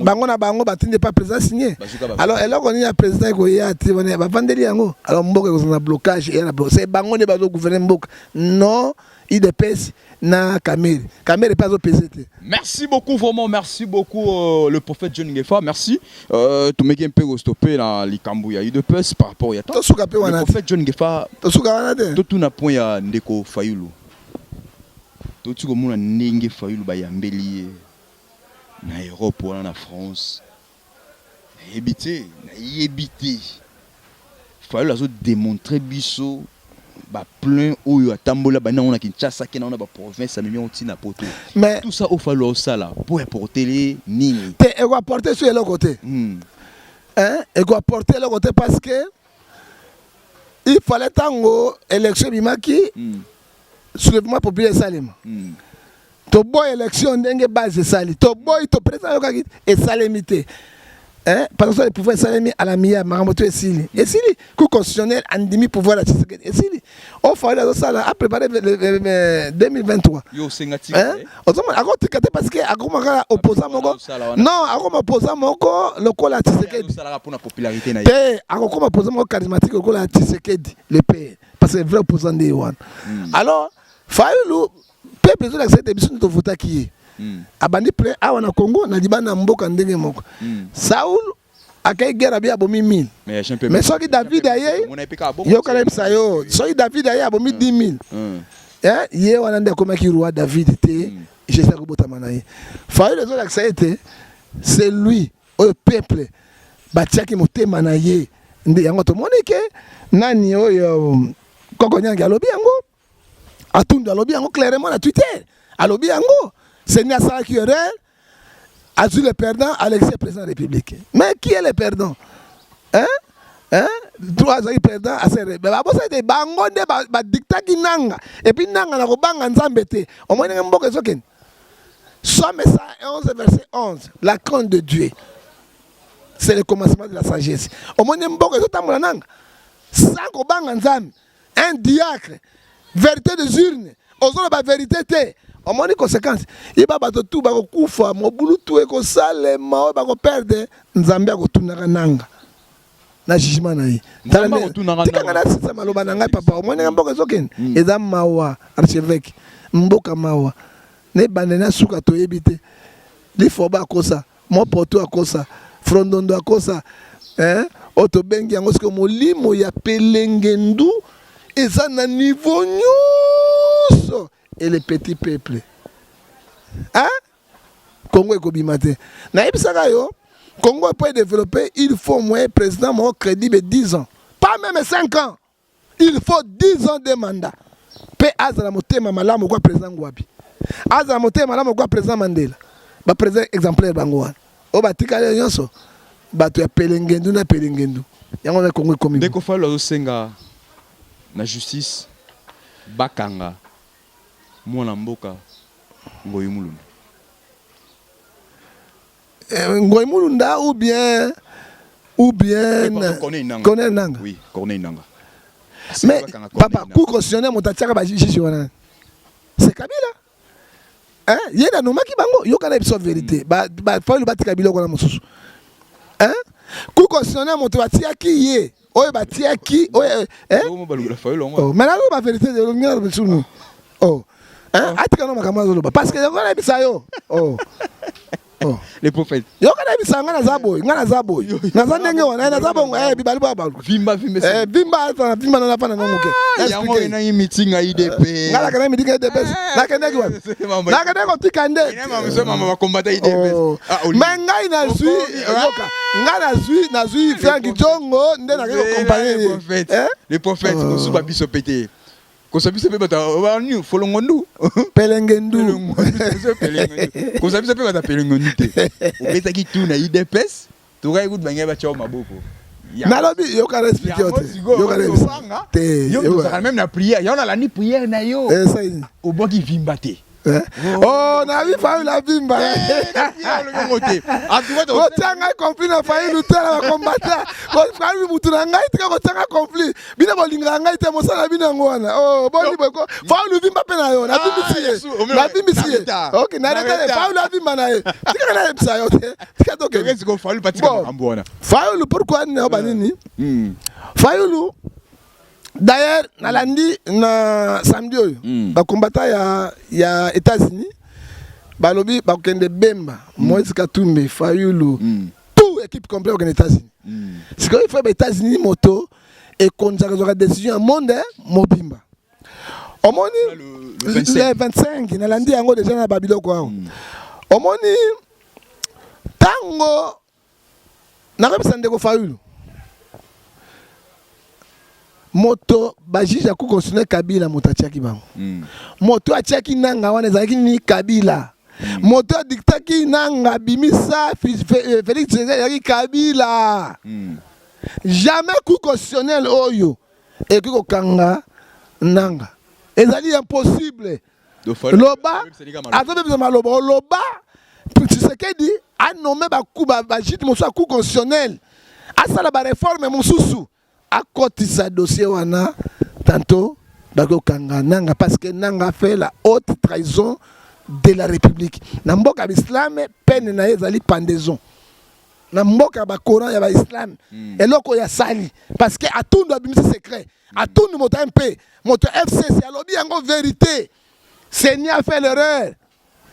bango batinde pas président signé. Alors alors on y a président qui a tiré ba vandeli yango. Alors mboka ko na blocage et na c'est bango ne bazo gouverner mboka. Non, IDPS na Kamere. Kamere pas au PCT. Merci beaucoup vraiment, merci beaucoup le prophète John Ngefa, merci. Tu mets un peu stopper dans likambu ya IDPS par rapport ya toi. Le prophète John Ngefa. Tout na point ya Ndeko Fayulu. Tout ce que mon ndenge Fayulu ba yambeli na Europe ou na France. Na yebité. Fayulu a démontré biso ba plein oyo atambola bana on a Kinshasa kena on a ba province a million tina poto. Mais tout ça au fallo sala pour apporter les nini. Te ego apporter sur le côté. Ego apporter le côté parce que il fallait tango élection bimaki soulèvement populaire Salem. To boy élection ndenge base sali. To boy to président yoka et salemité. Parce que le pouvoir salami à la mia Maramoto et Sili. Et Sili, coup constitutionnel en demi pouvoir à Tshisekedi. Et Sili, on fait la salle à préparer 2023. Yo sengati. Parce que à opposant moko. Non, à opposant moko le col à Tshisekedi. Ça pour la popularité na. À opposant moko charismatique le col à Tshisekedi le père parce que vrai opposant de Yohan. Alors, Fayulu peuple de accepter biso de voter qui abandi près awa na Congo na dibana mboka ndenge moko Saul akay guerre bia bomi 1000 mais soki David aye yo kala bisayo soki David aye abomi 10000 ye wana nde komaki roi David te je sais ko botama na ye fa les autres accepter c'est lui au peuple batiaki motema na ye ndi yango to monike nani oyo koko nyangi alobi yango atundu alobi yango clairement na Twitter alobi yango c'est Niassa qui aurait Azul le perdant, Alexis président de la République. Mais qui est le perdant? Trois ans perdant à ses rêves. C'est des bango de dictat qui nanga. Et puis nanga na robanga nzambete. Au moins n'importe mboka zoken. Somme 111 verset 11. La crainte de Dieu. C'est le commencement de la sagesse. Au moins n'importe zotamula nanga. Sans robanga nzam. Un diacre. Vérité des urnes. Osons la vérité te. On m'a dit conséquence. Il va battre tout, il va couper, mobulu tout et que ça les mains, il va perdre. Nzambia go tunanga nanga. Na jugement na yi. Tika ngana sisa maloba nanga papa. On m'a dit mboka zoken. Eza mawa archevêque. Mboka mawa. Ne banena suka to yebite. Li foba kosa. Mo poto akosa. Frondondo akosa. Oto bengi yango siko molimo ya pelengendu. Eza na niveau nyuso. Et les petits peuples. Hein? Congo est Kobimate. Naïbisaka yo, Congo peut développer, il faut au moins président mon crédible 10 ans. Pas même 5 ans. Il faut 10 ans de mandat. Pe azala motema malamu kwa président Ngwabi. Azala motema malamu kwa président Mandela. Ba président exemplaire bangoan. O batika le nyonso. Bato ya pelengendu na pelengendu. Yango na Congo komi. Deko fa lo senga na justice bakanga mwana mboka Ngoyi Mulunda. Ngoyi Mulunda ou bien Corneille Nanga. Oui, Corneille Nanga. Mais papa, coup constitutionnel motataka ba juge wana. C'est Kabila. Hein? Yena no maki bango, yo kana biso vérité. Ba fa lu batika biloko na mosusu. Hein? Coup constitutionnel motatiaki ye. Oyo batiaki, oyo oh, mais là la vérité de l'ongina le sunu. Oh. Hein? Atika no makama zoloba parce que yo kana bisa yo. Oh. Oh. Les prophètes. Yo kana bisa ngana zaboy, ngana zaboy. Naza ndenge wana, na zabongo bibali ba. Vimba Vimba na fana ngoke. Yango ina yi meeting a IDP. Ngala kana meeting a IDP. Na kana kwa. Na kana ko tikande. Ina mama ba combattre IDP. Mais ngai na zui yoka. Ngai na zui Frank Jongo nde na ko compagnie. Les prophètes ko suba biso pété. Ko sabi sepe bata wanu folongondu. Pelengendu. Ko sabi sepe bata pelengondu te. Obeta ki tu na IDPS. To ga good banga ba chao maboko. Nalobi yo ka expliquer yo ka expliquer. Yo ka même na prière, yo na la ni prière na yo. Ça y est. Au bon qui vimba te. Oh, na vi fa la vimba. Ko tanga conflit na fa ilu tela combattre. Ko fa mi mutu na ngai tika ko tanga conflit. Bina bolinga ngai te mosala bina ngwana. Oh, boni beko. Fa lu vimba pe na yo. Na vimbi si. Na vimbi si. OK, na rete fa lu vimba na ye. Tika na epsa yo te. Tika to ke. Ko fa lu patika mbona. Fa lu pourquoi ne ba nini? Fa lu d'ailleurs, nalandi na samedi oyo ba combattant ya États-Unis balobi ba kende Bemba Moïse Katumbi Fayulu tout équipe complète aux États-Unis. Ce qu'il faut aux États-Unis moto et qu'on a décision monde mobimba. Au moni le 25 nalandi yango déjà na Babylone quoi. Au moni tango na kabisa ndeko Fayulu moto bajiji ya kukonstituer Kabila moto atiaki bango. Moto atiaki nanga wana ezalaki ni Kabila. Moto adiktaki nanga bimisa Félix Tshisekedi Kabila. Jamais coup constitutionnel oyo et ko kanga nanga. Ezali impossible. Loba azobe bizama loba Tshisekedi a nommé ba coup bajiji moto coup constitutionnel. Asala ba réforme mosusu. À côté sa dossier wana tantôt bako kanga nanga parce que nanga fait la haute trahison de la République. Na mboka l'islam peine na ezali pendaison. Na mboka ba Coran ya ba islam eloko ya sali parce que atundu abimisi secret. Atundu moto MP, moto FCC alobi yango vérité. Seigneur a fait l'erreur.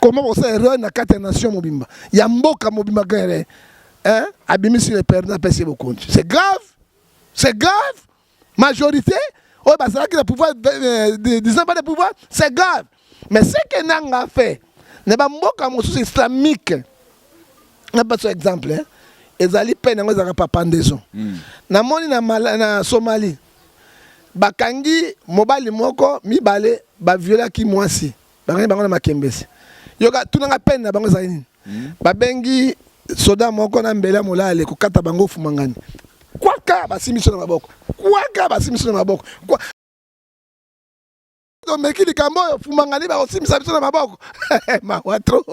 Comment on sait erreur na quatre nations mobimba. Ya mboka mobimba gere. Hein? Abimisi le perdant pèse beaucoup. C'est grave. C'est grave. Majorité, oh, bah, c'est là qu'il a le pouvoir, 19 ans de pouvoir, c'est grave. Mais ce que Nanga a fait, n'est pas un mot islamique. On a pas un exemple. Ils allaient peine à pas pendaison. Na moni na Somalie. Bakangi, mobile moko, mi balé, ba viola ki mwasi. Bangi bango na makembesi. Yoga, tout n'a peine na bango zaini. Babengi, soda moko na mbela molale, kukata bango fumangani. Kwaka basimiso na maboko. Kwaka basimiso na maboko. Domeki likambo fumangani ba osimisa biso na maboko. Ma watro.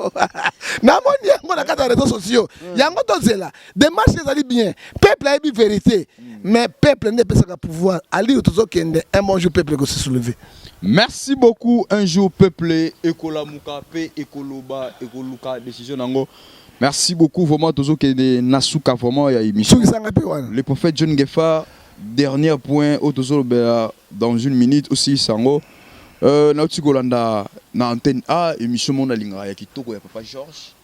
Na moni yango na kata réseaux sociaux. Yango tozela. Démarche ezali bien. Peuple a dit vérité. Mais peuple n'est pas sa pouvoir. Ali tozokende un bon jour peuple go se soulever. Merci beaucoup. Un jour peuple ekolamuka pe ekoloba ekoluka décision nango. Merci beaucoup, vraiment, tous qui sont Nasuka, vraiment, il y a émission. Le prophète John Gefa, dernier point, dans une minute aussi, Sango. Nauti Golanda, na antenne A, émission Mon Alinga, qui toko ya Papa Georges.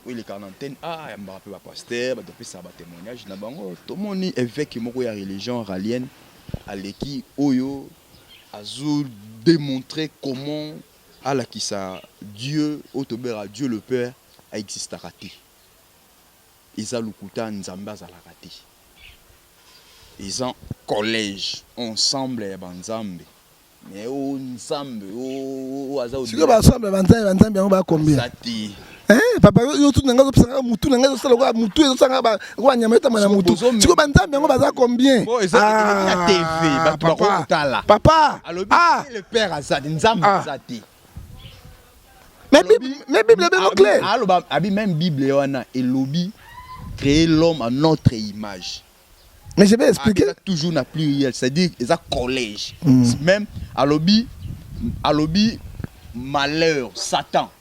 Oui, il est en antenne A, il y a un pasteur, il y a un témoignage. Tout le monde est évêque, il y a une religion ralienne, à l'équipe Oyo, a démontré comment ala qui ça Dieu autobera Dieu le Père existe raté. Isa lukuta nzamba za la raté. Ils ont collège ensemble et banzambe. Mais ensemble aza si ba ensemble banzambe yango ba combien? Sati. Papa yo tu nanga zo mutu nanga zo sala kwa mutu zo sanga ba kwa nyama eta na mutu. Si ko banzambe yango baza combien? Bon eza na TV ba tu ba kotala. Papa. Le père azadi nzambe azadi. Mais Bible est bien clair. Alors même Bible wana elobi créer l'homme à notre image. Mais je vais expliquer. Toujours n'a pluriel, c'est-à-dire ils ont collège. Même alobi malheur, Satan.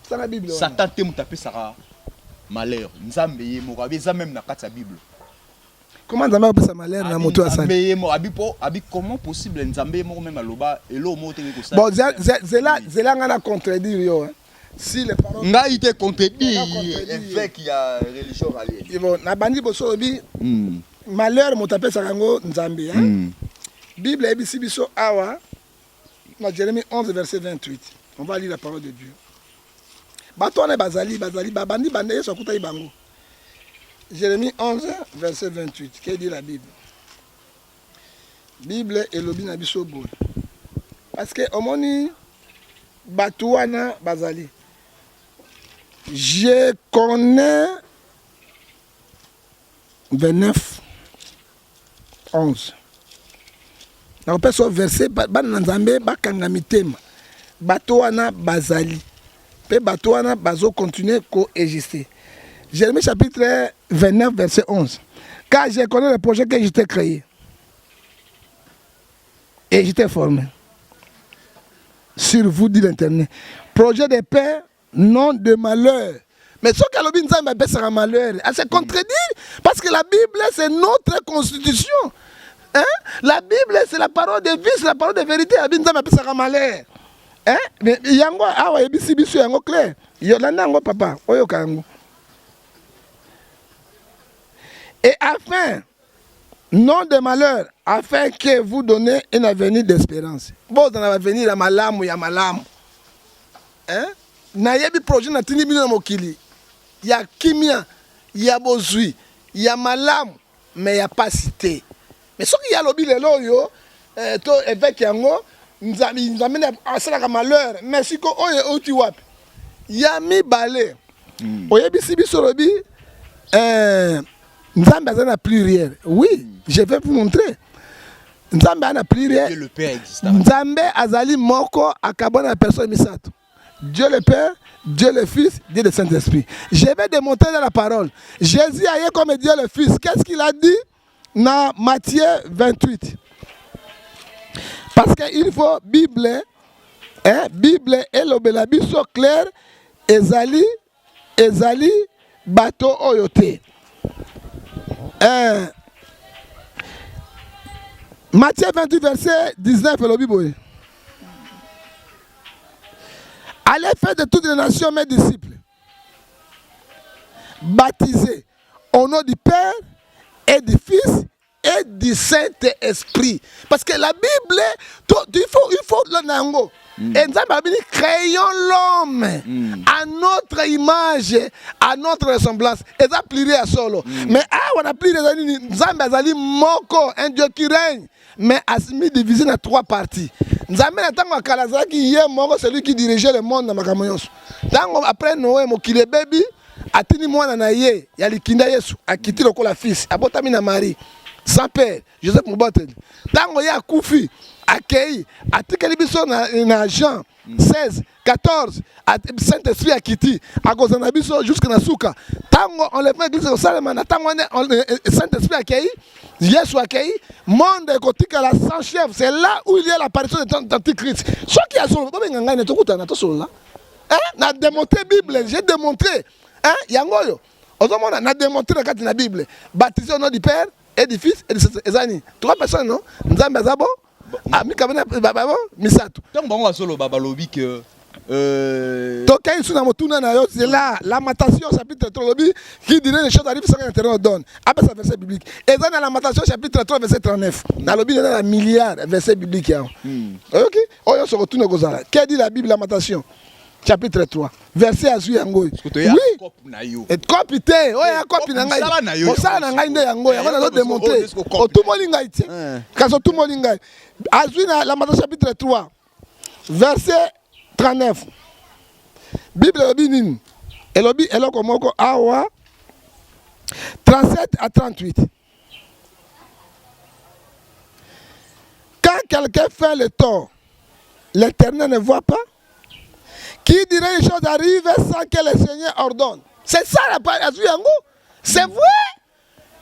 Satan te mutape sara malheur. Nzambe ye mo abi za même na kati Bible. Comment Nzambe appelle ça malheur na moto asali? Nzambe ye mo abi comment possible Nzambe mo même aloba elo mo te ko ça. Bon, zela ngana contredire yo hein. Si les paroles nga ite contredire évêque ya religion alliée. Et bon, na bandi boso bi malheur motape sarango Nzambe hein. Bible ebisi biso awa na Jérémie 11 verset 28. On va lire la parole de Dieu. Bato na bazali babandi bande yeso kuta ibango. Jérémie 11 verset 28. Qu'est dit la Bible? Bible elobi na biso boy. Parce que omoni bato wana bazali. Je connais 29 11. Na repère ce verset ban Nzambe bakanga mitema. Bato wana bazali. Pe bato wana bazo continuer coexister. Jérémie chapitre 29 verset 11. Car je connais le projet que je t'ai créé. Et je t'ai formé. Sur vous dit l'Éternel. Projet de paix, non de malheur. Mais ce que l'obin Nzambe appelle ça malheur, elle se contredit parce que la Bible c'est notre constitution. Hein? La Bible c'est la parole de vie, c'est la parole de vérité. L'obin Nzambe appelle ça malheur. Hein? Mais yango awa ebisi biso yango clair. Yolanda yango papa, oyoka yango. Et afin, non de malheur, afin que vous donnez un avenir d'espérance. Bon, dans l'avenir, il y a malamu, il y a malamu. Hein? Na yebi projet na tini bino na mokili. Il y a kimia, il y a bozui, il y a malamu, mais il n'y a pas cité. Mais ce qu'il y a lobby lelo yo, to évêque yango, nous amène à ça malheur, mais si ko oye oti wapi. Il y a mi balé. Oyebi sibi so lobby Nzambe a pluriel. Oui, je vais vous montrer. Nzambe a pluriel. Dieu le Père existe. Nzambe azali moko akabona personne misato. Dieu le Père, Dieu le Fils, Dieu le Saint-Esprit. Je vais démontrer dans la parole. Jésus a eu comme Dieu le Fils. Qu'est-ce qu'il a dit dans Matthieu 28? Parce qu'il faut Bible, hein, Bible et l'obélabi sont clairs. Ezali, bateau oyote. Matthieu 28, verset 19, le Bible. Allez faire de toutes les nations mes disciples, baptisés au nom du Père et du Fils et du Saint-Esprit. Parce que la Bible, il faut le nango. Et nous avons créé l'homme à notre image, à notre ressemblance. Et ça plié à solo. Mais on a plié les années. Nous avons moko, un Dieu qui règne, mais asmi divisé en 3 parties. Nous avons un Kalazaki, celui qui dirigeait le monde dans Makamoyos. Après Noé, Mokile Baby, a tenu moi na ye, ya likinda Yesu, a quitté le la fils, a botami na Marie, sans père, Joseph Moubatel. Tango ya Koufi, accueilli, a tikeli biso na Jean 16, 14, Saint-Esprit a quitté, a gozana biso jusqu'à na Souka. Tango on le fait église au Salemana, tango Saint-Esprit a accueilli, Yesu a accueilli, monde écotique à la sans chef, c'est là où il y a l'apparition de l'Antichrist. Ce qui a son, n'a démontré Bible, j'ai démontré. Hein? Yangoyo. On a démontré dans la Bible. Baptisé au nom du Père et du Fils et du Saint-Esprit. 3 personnes, non? Nzambe azabo. Ami kabena bababo misato. Donc bon on solo babalobi que Tokai suna motuna na yo, c'est là lamentation chapitre 3 lobi qui dirait les choses arrivent sans intérêt donne. Après ça verset biblique. Et dans la lamentation chapitre 3 verset 39. Na lobi dans la milliard verset biblique. OK? Oyo se retourne gozala. Qu'est dit la Bible lamentation? chapitre 3 verset azwi yango. Oui. Et copie te, oya copie na ngai. Osala na ngai nde yango, yango na démontrer. Otumoli ngai ti. Kaso tumoli ngai. Azwi na la Matthieu chapitre 3 verset 39. Bible elobi nini? Elobi eloko moko awa 37 à 38. Quand quelqu'un fait le tort, l'Éternel ne voit pas. Qui dirait les choses arrivent sans que le Seigneur ordonne. C'est ça la parole. C'est vrai.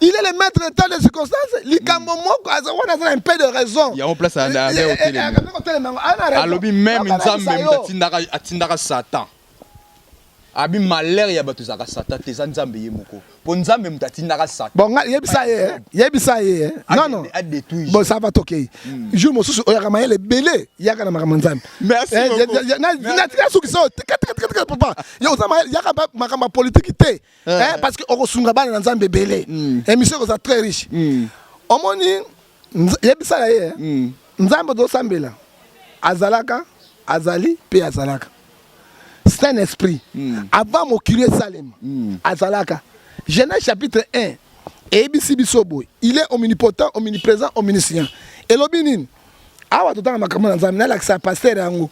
Il est le maître de temps de circonstances. On a un peu de raison. Il y a en place à la même Satan. Abi malheur ya bato zaka Satan te nzambe ye moko. Po nzambe mutatinaka Satan. Bon, yebisa ye. Non. Bon, ça va toquer. Je me suis oyakama le belé, yakana makama nzambe. Merci beaucoup. Na tika suki so papa. Yo zama yakaba makama politique te. Parce que okosunga bana nzambe belé. Émission ko très riche. Omoni yebisa ye. Nzambe do sambela. Azalaka, azali pe azalaka. C'est un esprit. Avant mon curé Salem, Azalaka, Genèse chapitre 1, et il est omnipotent, omniprésent, omniscient. Et l'obinin, awa tout temps makamana nzambe na ça pasteur yango.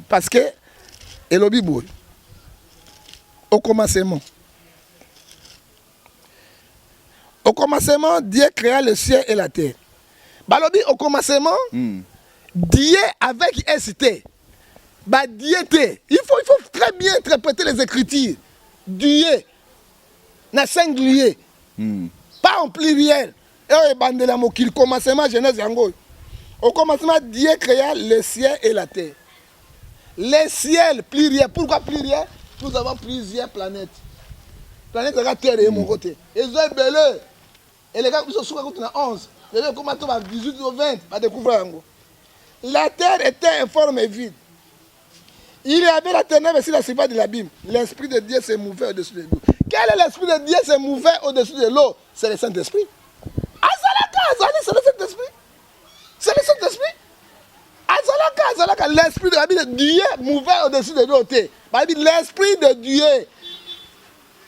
Parce que elobi boy. Au commencement, Dieu créa le ciel et la terre. Balobi au commencement, Dieu avec ST. Bah, diété. Il faut très bien interpréter les écritures. Dieu. Na singulier. Pas en pluriel. Et bandela mokil commencement Genèse yango. Au commencement Dieu créa le ciel et la terre. Le ciel pluriel. Pourquoi pluriel? Nous avons plusieurs planètes. Planète la terre est mon côté. Et ont belé. Et les gars qui sont sur 11. Les gars comment à 18 ou 20 va découvrir yango. La terre était informe et vide. Il y avait la ténèbre sur la surface de l'abîme. L'Esprit de Dieu s'est mouvé au-dessus de l'eau. Quel est l'Esprit de Dieu s'est mouvé au-dessus de l'eau? C'est le Saint-Esprit. Azalaka, c'est le Saint-Esprit. C'est le Saint-Esprit. Azalaka, l'Esprit de Dieu mouvé au-dessus de l'eau. L'Esprit de Dieu.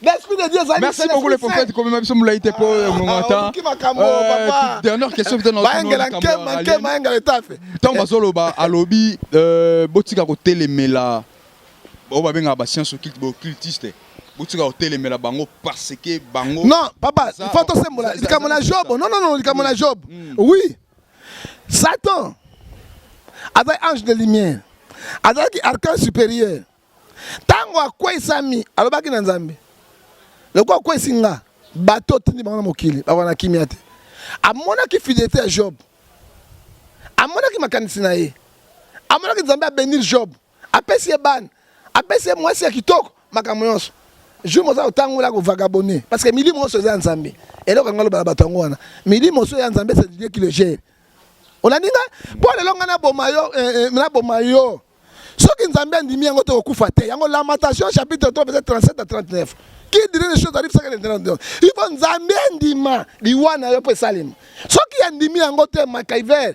L'Esprit de Dieu. Merci beaucoup les prophètes. Comme même si vous l'avez été pour mon temps. Dernière question. Tant que vous alobi, botika côté les méla, on va bien science occultiste. Botika côté les méla bango parce que bango. Non, papa, il faut aussi mola. Il comme la Job. Non, il comme la Job. Oui. Satan, avec ange de lumière, avec archan supérieur. Tango a quoi sami, alobaki na Nzambe. Le quoi singa, bateau tindi bango mokili, bawana kimiate. Amona ki fidélité à Job. Amona ki makanisi na ye. Amona ki Nzambe a bénir Job. Apesi ban. Apesi mwasi ya kitoko makambo nyonso. Je moza otangola ko vagabonner parce que mili moso za Nzambe. Et là quand ngalo ba batango wana. Mili moso ya Nzambe c'est Dieu qui le gère. On a dit pour le longa na bomayo. Ce qui Nzambe ndimi yango to okufa te. Yango Lamentation chapitre 3 verset 37 à 39. Qui dirait les choses arrivent ça que l'Éternel. Il faut Nzambe ndima liwana yo pe salim. Ce qui ndimi yango te makaiver,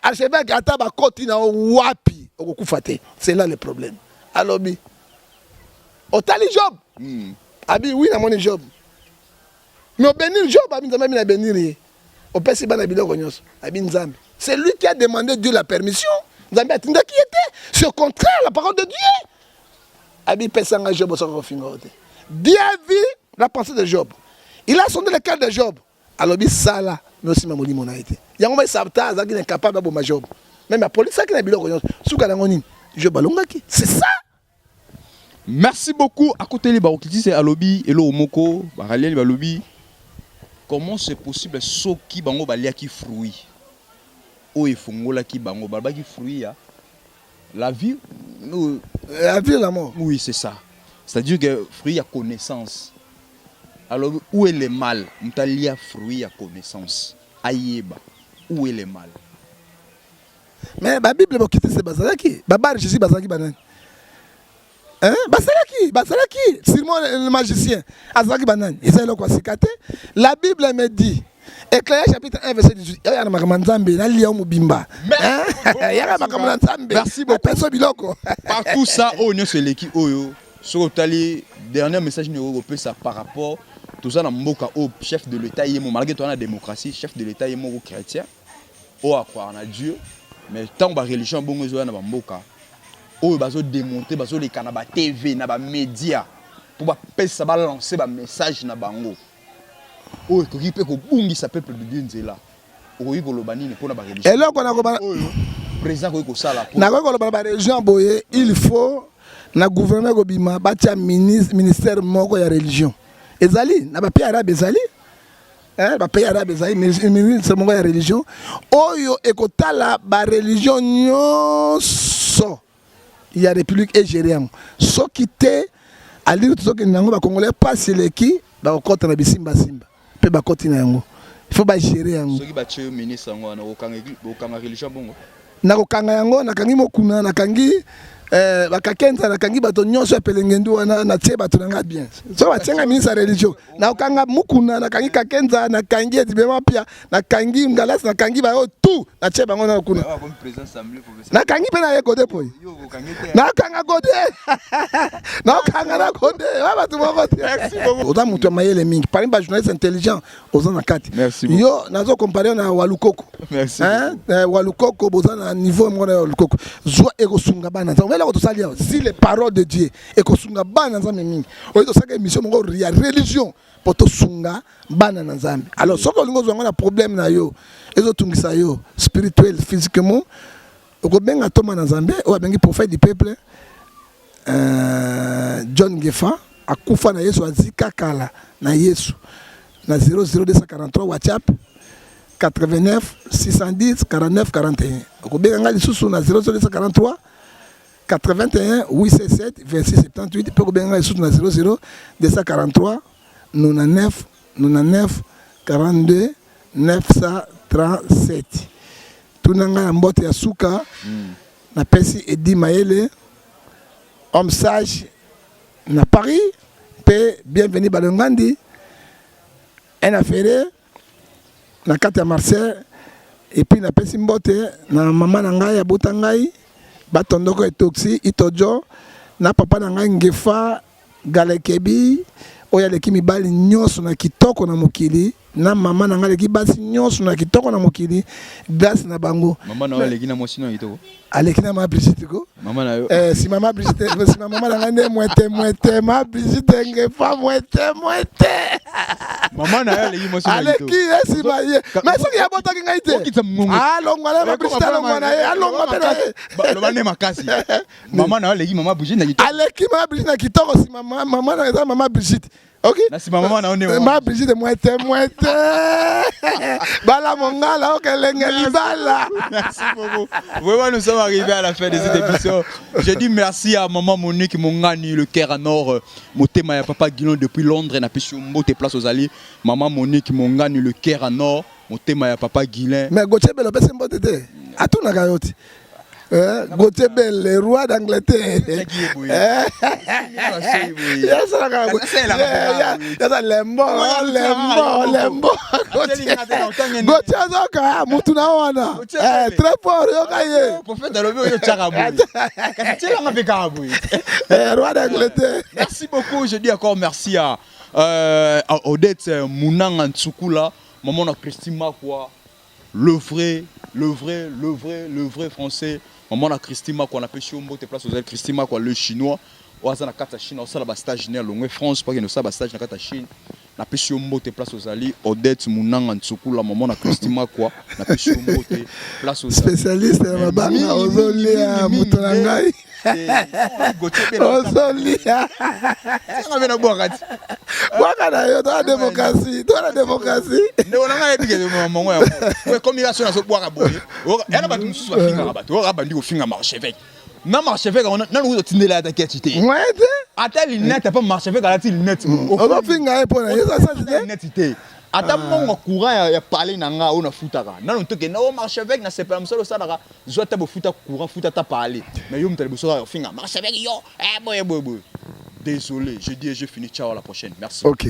archevêque ataba koti na wapi okufa te. C'est là le problème. Alobi. Otali Job. Abi oui na mon Job. Mais au bénir Job, abi Nzambe na bénir. Au pesi bana biloko nyonso. Abi Nzambe. C'est lui qui a demandé Dieu la permission. Nzambe atinda qui était. C'est au contraire la parole de Dieu. Abi pesanga Job au fingote. Dieu a vu la pensée de Job. Il a sondé le cœur de Job. Alors, il ça là, mais aussi ma mon a été. Il y a un sabotage qui est incapable de faire Job. Même la police qui est biloko Job alongaki. C'est ça. Merci beaucoup. À côté de Barokliti, c'est Alobi, Elo Omoko, Baraliel Balobi. Comment c'est possible ce qui bango balia qui fruit? O e fongola qui bango balba qui fruit la vie, la vie la mort. Oui, c'est ça. C'est-à-dire que fruit à connaissance. Alors, où est le mal? M'talia fruit à connaissance. Aïeba. Où est le mal? Mais la Bible va quitter ces bazalaki. Babar Jésus bazalaki banan. Hein? Basalaki. Simon le magicien. Azalaki banan. Ils ont quoi sikate. La Bible me dit. Éclairage chapitre 1 verset 18. Il y a makambo nzambe na liya mobimba. Il y a makambo nzambe. Merci beaucoup. Personne biloko. Par tout ça, on est sur l'équipe Oyo. Sur le dernier message européen ça par rapport tout ça dans mboka au chef de l'État est malgré toi la démocratie, chef de l'État est mon chrétien. O à croire en Dieu, mais tant ba religion bongo zo na mboka. O bazo démonter bazo les canaba TV na ba média pour ba pesa ba lancer ba message na bango. O ko kipe ko bungi sa peuple de Dieu nzela. O yi ko lobani ne pona ba religion. Et là qu'on a ko président ko sala. Na ko ba religion boye, il faut na gouvernement ko bima batia ministère moko ya religion. Ezali na ba pays arabe ezali. Ba pays arabe ezali ministère moko ya religion. Oyo ekotala ba religion nyonso. Il y a République égérienne. Ce qui était à l'île de Soki Nango, les Congolais passent les qui, bah au côté de Simba Simba, puis bah côté Nango. Il faut bah gérer Nango. Ce qui va tuer ministre Nango, na okanga religion bongo. Na okanga Nango, na kangi mokuna, na kangi bakakenza, na kangi bato nyonso pelengendu na tie bato nanga bien. So batenga ministre religion. Na okanga mokuna, na kangi kakenza, na kangi etibema pia, na kangi ngalasi, na kangi ba tout, na tie bango na okuna. Na kangi pe na ye côté poi. Na kanga côté. Na kanga na côté. Wa bato moko. Merci beaucoup. Oza mutu mayele mingi. Parmi ba journaliste intelligent, oza na kati. Merci beaucoup. Yo nazo comparer na Walukoko. Merci. Walukoko boza na niveau mo na Walukoko. Zwa ekosunga bana. Si les paroles de Dieu et que sunga bana nzambe mingi oyo to saka émission moko ya religion pour to sunga bana nzambe alors soko lingo zonga na problème na yo ezo tungisa yo spirituel physiquement oko benga toma nzambe o bengi prophète du peuple John Gefa akufa na Yesu azika kala na Yesu na 00243 WhatsApp 89 610 49 41 oko benga ngali susu na 00243 81 877 26 78 pour que bien sur 00 243 99 99 42 937 tunanga mbote ya suka na pesi Edi Maele homme sage na Paris pe bienvenue balongandi en affaire na kati ya Marseille et puis na pesi mbote na mama na ngai ya botangai batondoko etoxi itojo na papa na ngai Ngefa Galekebi oya leki mibali nyonso na kitoko na mokili na mama na ngai leki basi nyonso na kitoko na mokili grâce na bango mama na leki na mwasi na kitoko aleki na ma Brigitte ko mama na yo si mama Brigitte si mama na ngai ne mwete ma Brigitte Ngefa mwete mama na yo leki mwasi na kitoko aleki esi ba ye mais soki ya botaki ngai te alongwa na ma Brigitte alongwa na ye alongwa pe na ye lo bane makasi mama na yo leki mama Brigitte na kitoko aleki ma Brigitte na kitoko si mama na eza mama Brigitte. Ok. Si maman na one ma Brigitte mwete. Bala mongala okelenge libala. Merci beaucoup. Vraiment nous sommes arrivés à la fin de cette émission. Je dis merci à maman Monique Mongani le cœur en or motema ya papa Guilon depuis Londres na pisio mbote place aux alliés. Maman Monique Mongani le cœur en or motema ya papa Guilin. Mais Gauthier Bel pese mbote te. Atuna kayoti. Gauthier Bel, le roi d'Angleterre. Lembo. Gauthier Zoka, Mutuna wana. Très fort, yokaye. Prophète Alobi yo tcharaboui. Roi d'Angleterre. Merci beaucoup, je dis encore merci à Odette Mounanga Ntsukula, maman na Christine Makwa, le vrai français. Maman na Christine Makwa na pêché au te place aux ailes Christine Makwa le chinois. Oaza na kata Chine, osala ba stage né longue France pas que no sa ba stage na kata Chine. Na pêché au te place aux alliés Odette Mounanga Ntsukula, maman na Christine Makwa na pêché au place aux spécialiste na mabanga ozolia mutonangai. Ozolia. Ça va na boakati. Boakana yo la démocratie, la démocratie. Ne on a épité de maman. Ouais comme il a son so boaka boye. Elle ba tum so finga rabato. O rabandi ko finga marché avec. Na marché avec on na nous tindela attaquer. Ouais. Ata lunette pas marché avec la lunette. On va finga pour na ça ça lunette. Ata mongo courant ya parler nanga ona futaka. Na non toke na o marché avec na c'est pas msolo ça na zo ta bo futa courant futa ta parler. Mais yo mtale bo so finga marché avec yo. Boy. Désolé, je dis et je finis. Ciao, à la prochaine. Merci. Ok.